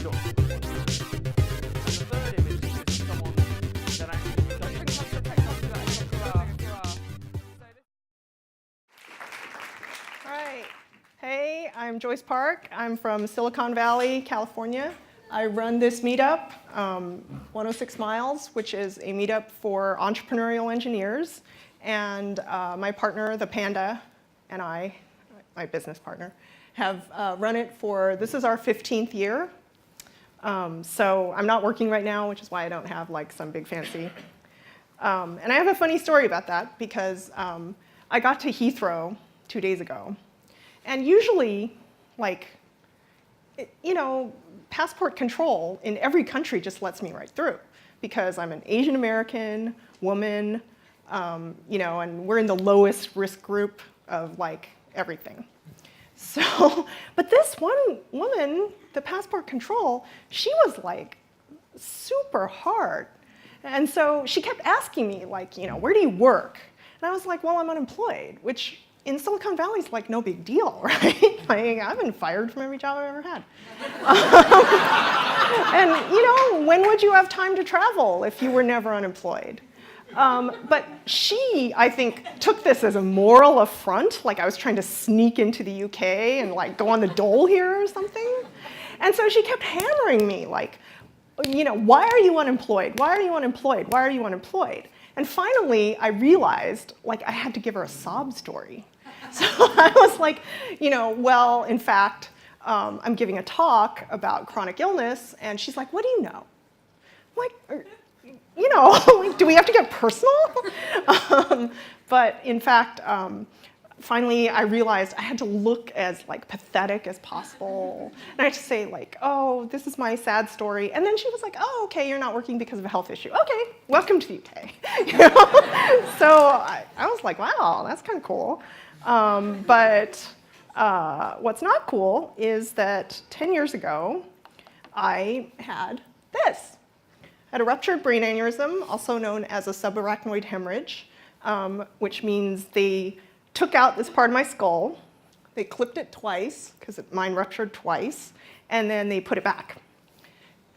window. And the third image is someone that actually All right. Hey, I'm Joyce Park. I'm from Silicon Valley, California. I run this meetup, 106 Miles, which is a meetup for entrepreneurial engineers. And my partner, the Panda, and I, my business partner, have run it for, this is our 15th year. So I'm not working right now, which is why I don't have like some big fancy. And I have a funny story about that because I got to Heathrow 2 days ago. And usually, like, you know, passport control in every country just lets me right through because I'm an Asian American woman, you know, and we're in the lowest risk group of like everything. So, but this one woman, the passport control, she was like super hard. And so she kept asking me like, you know, where do you work? And I was like, well, I'm unemployed, which in Silicon Valley is like no big deal, right? Like, I've been fired from every job I've ever had. And you know, when would you have time to travel if you were never unemployed? But she, I think, took this as a moral affront, like I was trying to sneak into the UK and like go on the dole here or something. And so she kept hammering me like, you know, why are you unemployed? Why are you unemployed? Why are you unemployed? And finally, I realized like I had to give her a sob story. So I was like, you know, well, in fact, I'm giving a talk about chronic illness, and she's like, what do you know? I'm like, you know, like, do we have to get personal? But in fact, finally, I realized I had to look as like pathetic as possible. And I had to say like, oh, this is my sad story. And then she was like, oh, okay, you're not working because of a health issue. Okay, welcome to the UK. You know? So I was like, wow, that's kind of cool. But what's not cool is that 10 years ago, I had this. I had a ruptured brain aneurysm, also known as a subarachnoid hemorrhage, which means they took out this part of my skull, they clipped it twice, because mine ruptured twice, and then they put it back.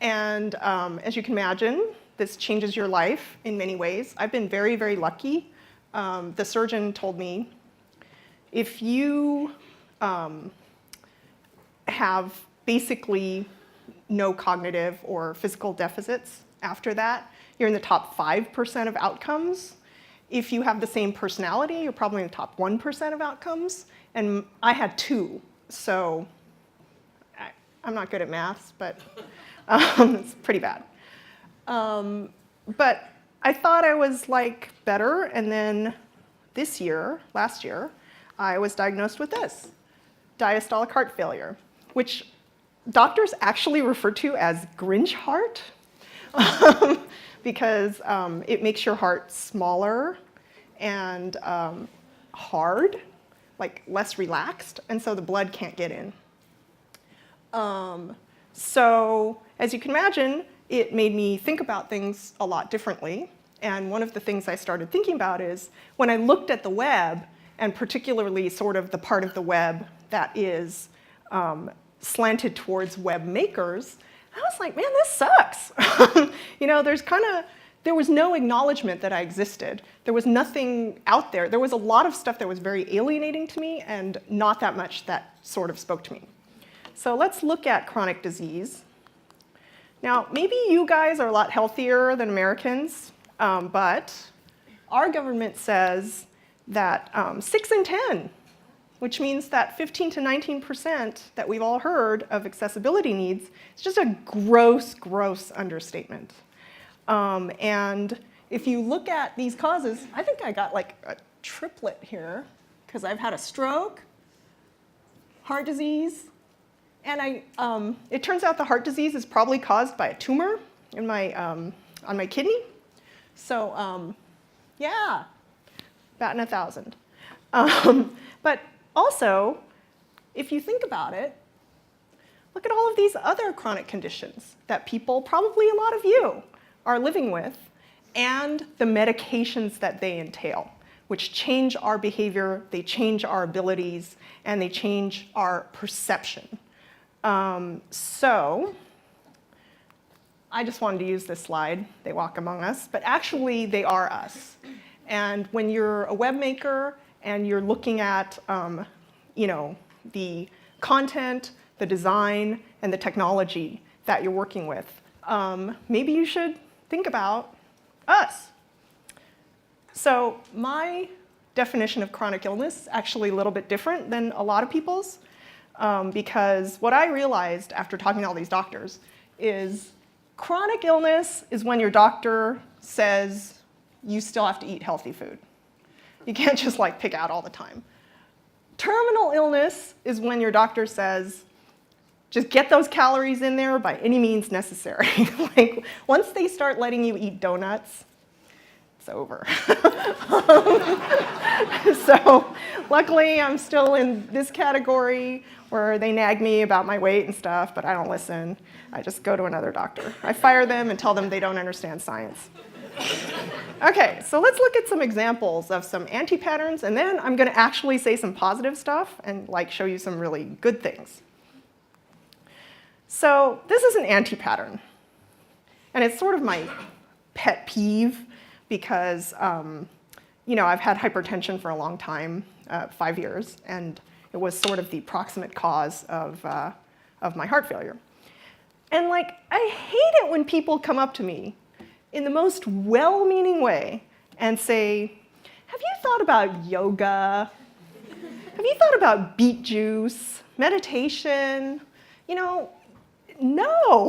And as you can imagine, this changes your life in many ways. I've been very, very lucky. The surgeon told me, if you have basically no cognitive or physical deficits after that, you're in the top 5% of outcomes. If you have the same personality, you're probably in the top 1% of outcomes. And I had 2, so I'm not good at maths, but it's pretty bad. But I thought I was like better, and then last year, I was diagnosed with this, diastolic heart failure, which doctors actually refer to as Grinch heart because it makes your heart smaller and hard, like less relaxed, and so the blood can't get in. So as you can imagine, it made me think about things a lot differently. And one of the things I started thinking about is when I looked at the web, and particularly sort of the part of the web that is slanted towards web makers, I was like, man, this sucks. You know, there was no acknowledgement that I existed. There was nothing out there. There was a lot of stuff that was very alienating to me and not that much that sort of spoke to me. So let's look at chronic disease. Now, maybe you guys are a lot healthier than Americans, but our government says that 6 in 10, which means that 15 to 19% that we've all heard of accessibility needs is just a gross, gross understatement. And if you look at these causes, I think I got like a triplet here, because I've had a stroke, heart disease, and it turns out the heart disease is probably caused by a tumor in on my kidney. So yeah, batting 1,000. But also, if you think about it, look at all of these other chronic conditions that people, probably a lot of you, are living with, and the medications that they entail, which change our behavior, they change our abilities, and they change our perception. So I just wanted to use this slide. They walk among us, but actually they are us. And when you're a web maker and you're looking at the content, the design, and the technology that you're working with, maybe you should think about us. So my definition of chronic illness is actually a little bit different than a lot of people's, because what I realized after talking to all these doctors is chronic illness is when your doctor says you still have to eat healthy food. You can't just like pick out all the time. Terminal illness is when your doctor says, just get those calories in there by any means necessary. Like, once they start letting you eat donuts, it's over. So luckily, I'm still in this category where they nag me about my weight and stuff, but I don't listen. I just go to another doctor. I fire them and tell them they don't understand science. Okay, so let's look at some examples of some anti-patterns, and then I'm going to actually say some positive stuff and like show you some really good things. So this is an anti-pattern, and it's sort of my pet peeve because I've had hypertension for a long time, 5 years, and it was sort of the proximate cause of my heart failure. And like, I hate it when people come up to me in the most well-meaning way and say, have you thought about yoga? Have you thought about beet juice, meditation? No,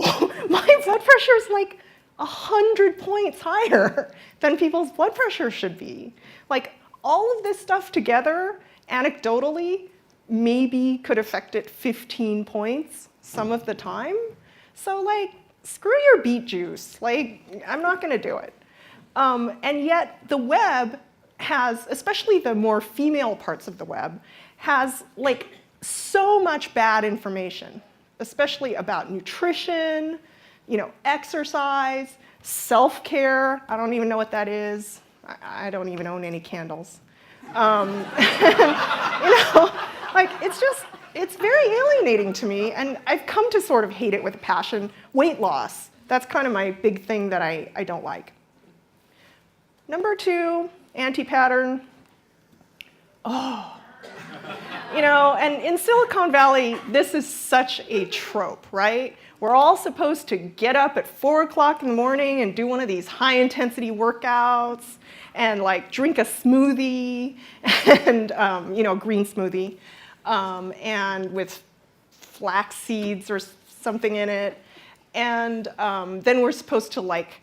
my blood pressure is like 100 points higher than people's blood pressure should be. Like, all of this stuff together, anecdotally, maybe could affect it 15 points some of the time. So like, screw your beet juice. Like, I'm not going to do it. And yet the web has, especially the more female parts of the web, has like so much bad information, especially about nutrition, exercise, self-care. I don't even know what that is. I don't even own any candles. Like, it's very alienating to me, and I've come to sort of hate it with a passion. Weight loss, that's kind of my big thing that I don't like. Number 2, anti-pattern. And in Silicon Valley, this is such a trope, right? We're all supposed to get up at 4 o'clock in the morning and do one of these high-intensity workouts and like drink a smoothie and, green smoothie, and with flax seeds or something in it. And then we're supposed to like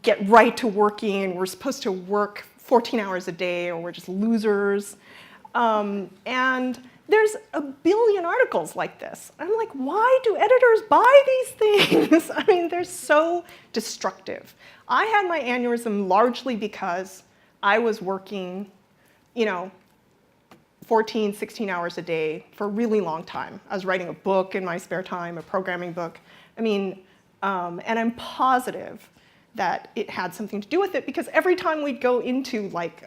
get right to working, and we're supposed to work 14 hours a day, or we're just losers. And there's a billion articles like this. I'm like, why do editors buy these things? I mean, they're so destructive. I had my aneurysm largely because I was working, 14, 16 hours a day for a really long time. I was writing a book in my spare time, a programming book. I mean, and I'm positive that it had something to do with it, because every time we'd go into like,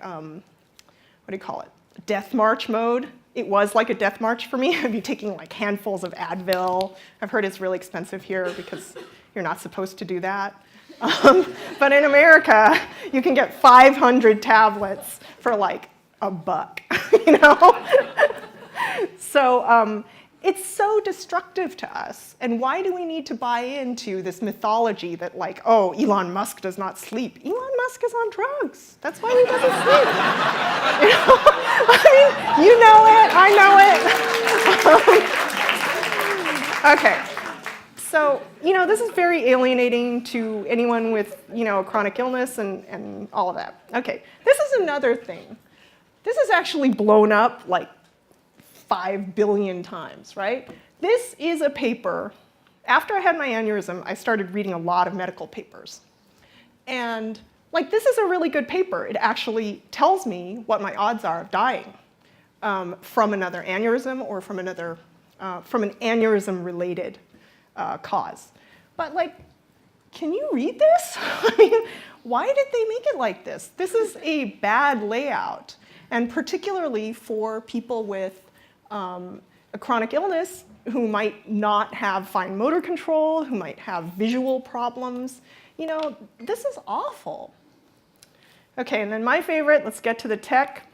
death march mode, it was like a death march for me. I'd be taking like handfuls of Advil. I've heard it's really expensive here because you're not supposed to do that. But in America, you can get 500 tablets for like $1, So it's so destructive to us. And why do we need to buy into this mythology that like, oh, Elon Musk does not sleep? Elon Musk is on drugs. That's why he doesn't sleep. I mean, you know it, I know it. Okay. So, this is very alienating to anyone with, a chronic illness and all of that. Okay, this is another thing. This is actually blown up like 5 billion times, right? This is a paper. After I had my aneurysm, I started reading a lot of medical papers. And like, this is a really good paper. It actually tells me what my odds are of dying from another aneurysm or from an aneurysm-related cause. But like, can you read this? I mean, why did they make it like this? This is a bad layout, and particularly for people with a chronic illness who might not have fine motor control, who might have visual problems. You know, this is awful. Okay, and then my favorite, let's get to the tech.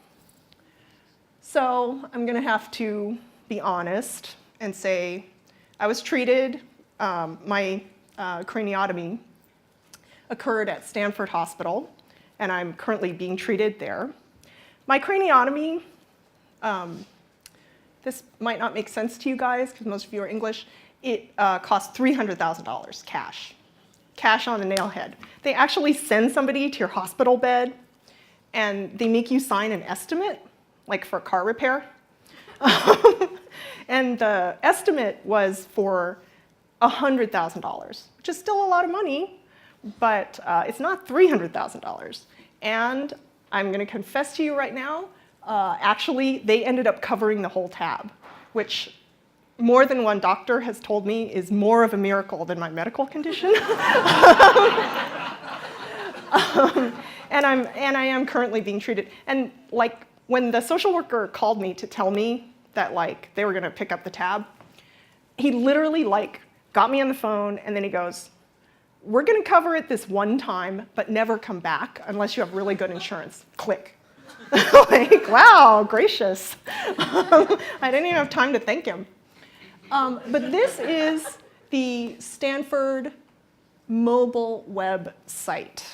So I'm going to have to be honest and say I was treated, my craniotomy occurred at Stanford Hospital, and I'm currently being treated there. My craniotomy, this might not make sense to you guys because most of you are English, it cost $300,000 cash on the nail head. They actually send somebody to your hospital bed and they make you sign an estimate, like for car repair. And the estimate was for $100,000, which is still a lot of money, but it's not $300,000. And I'm going to confess to you right now, actually, they ended up covering the whole tab, which more than one doctor has told me is more of a miracle than my medical condition. And I am currently being treated. And like when the social worker called me to tell me that like they were going to pick up the tab, he literally like got me on the phone and then he goes, "We're going to cover it this one time, but never come back unless you have really good insurance." Click. Like, wow, gracious. I didn't even have time to thank him. But this is the Stanford mobile web site.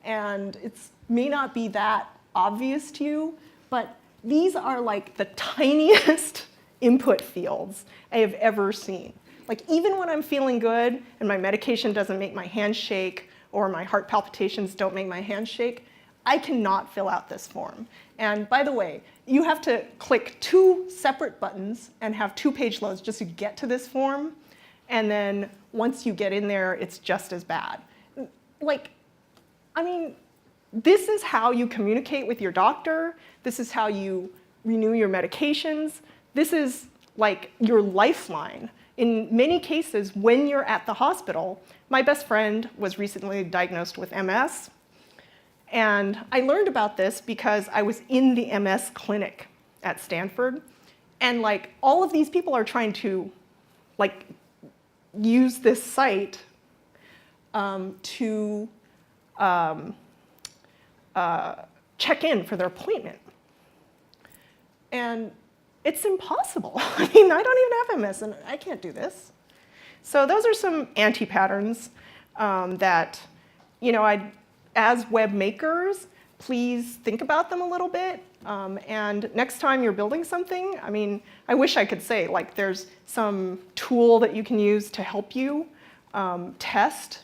And it may not be that obvious to you, but these are like the tiniest input fields I have ever seen. Like even when I'm feeling good and my medication doesn't make my hands shake or my heart palpitations don't make my hands shake, I cannot fill out this form. And by the way, you have to click 2 separate buttons and have 2 page loads just to get to this form. And then once you get in there, it's just as bad. Like, I mean, this is how you communicate with your doctor. This is how you renew your medications. This is like your lifeline. In many cases, when you're at the hospital, my best friend was recently diagnosed with MS. And I learned about this because I was in the MS clinic at Stanford. And like all of these people are trying to like use this site to check in for their appointment. And it's impossible. I mean, I don't even have MS, and I can't do this. So those are some anti-patterns that, you know, as web makers, please think about them a little bit. And next time you're building something, I mean, I wish I could say, like, there's some tool that you can use to help you test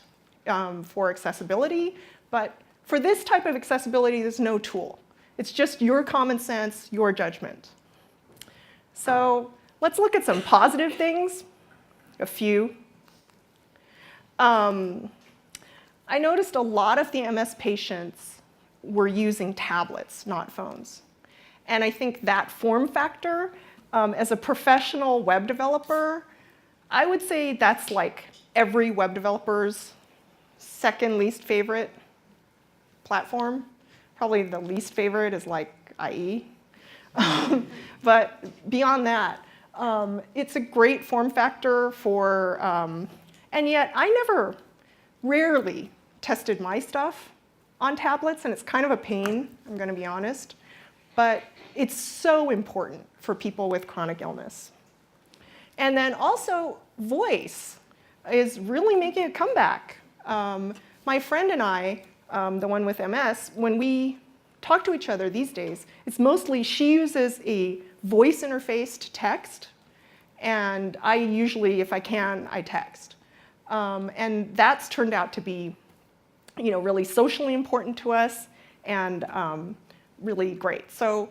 for accessibility. But for this type of accessibility, there's no tool. It's just your common sense, your judgment. So let's look at some positive things, a few. I noticed a lot of the MS patients were using tablets, not phones. And I think that form factor, as a professional web developer, I would say that's like every web developer's second least favorite platform. Probably the least favorite is like IE. But beyond that, it's a great form factor for, and yet I rarely tested my stuff on tablets, and it's kind of a pain, I'm going to be honest. But it's so important for people with chronic illness. And then also, voice is really making a comeback. My friend and I, the one with MS, when we talk to each other these days, it's mostly she uses a voice interface to text, and I usually, if I can, I text. And that's turned out to be, you know, really socially important to us and really great. So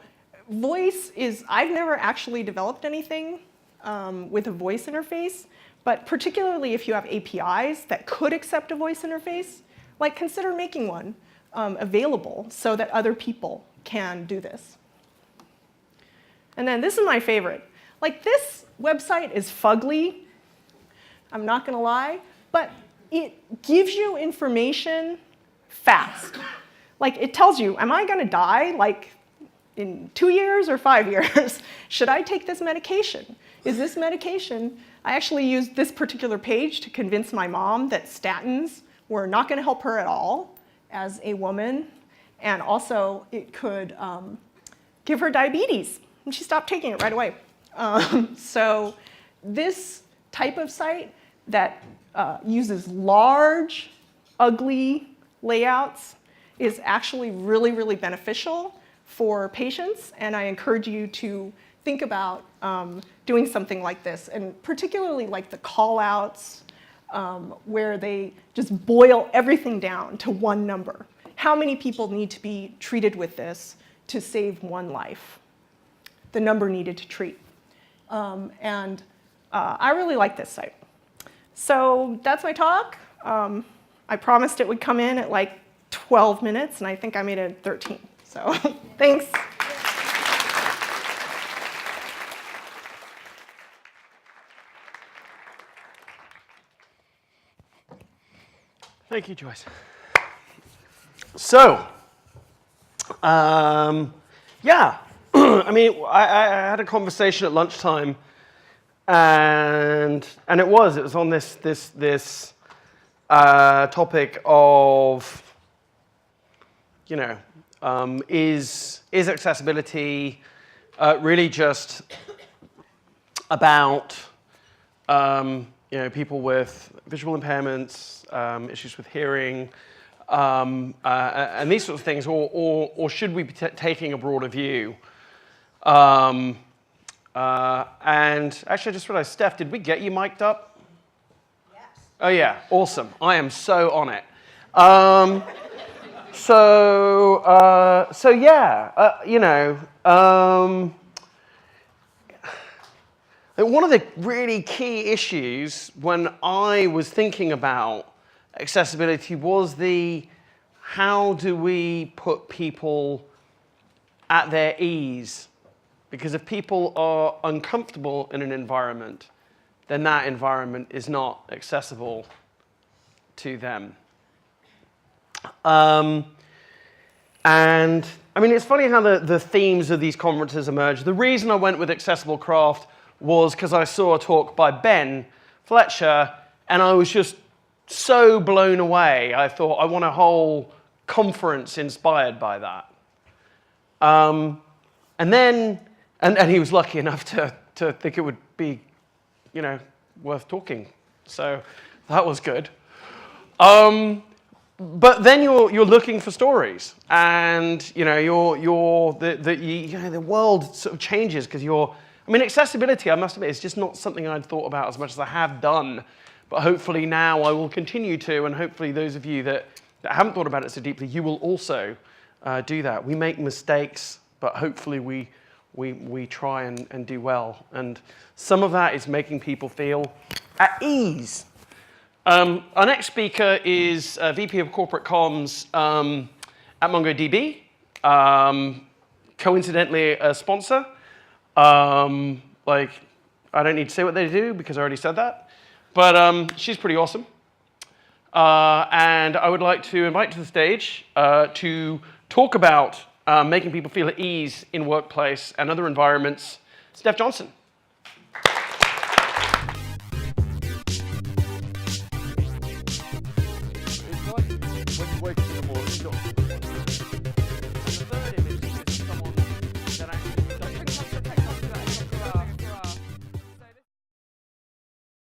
voice is, I've never actually developed anything with a voice interface, but particularly if you have APIs that could accept a voice interface, like consider making one available so that other people can do this. And then this is my favorite. Like this website is fugly, I'm not going to lie, but it gives you information fast. Like it tells you, am I going to die like in 2 years or 5 years? Should I take this medication? Is this medication? I actually used this particular page to convince my mom that statins were not going to help her at all as a woman, and also it could give her diabetes, and she stopped taking it right away. So this type of site that uses large, ugly layouts is actually really, really beneficial for patients, and I encourage you to think about doing something like this, and particularly like the call-outs where they just boil everything down to one number. How many people need to be treated with this to save one life? The number needed to treat. I really like this site. So that's my talk. I promised it would come in at like 12 minutes, and I think I made it 13. So thanks. Thank you, Joyce. So, yeah, I mean, I had a conversation at lunchtime, and it was on this topic of, you know, is accessibility really just about you know, people with visual impairments, issues with hearing, and these sorts of things, or should we be taking a broader view? And actually, I just realized, Steph, did we get you mic'd up? Yes. Oh yeah, awesome. I am so on it. So yeah, you know, one of the really key issues when I was thinking about accessibility was how do we put people at their ease? Because if people are uncomfortable in an environment, then that environment is not accessible to them. And I mean, it's funny how the themes of these conferences emerge. The reason I went with Accessible Craft was because I saw a talk by Ben Fletcher, and I was just so blown away. I thought, I want a whole conference inspired by that. And he was lucky enough to think it would be, you know, worth talking. So that was good. But then you're looking for stories, and you know the world sort of changes because I mean, accessibility, I must admit, is just not something I'd thought about as much as I have done. But hopefully now I will continue to, and hopefully those of you that haven't thought about it so deeply, you will also do that. We make mistakes, but hopefully we try and do well. And some of that is making people feel at ease. Our next speaker is VP of Corporate Comms at MongoDB, coincidentally a sponsor. Like, I don't need to say what they do because I already said that, but she's pretty awesome. And I would like to invite to the stage to talk about making people feel at ease in workplace and other environments, Steph Johnson.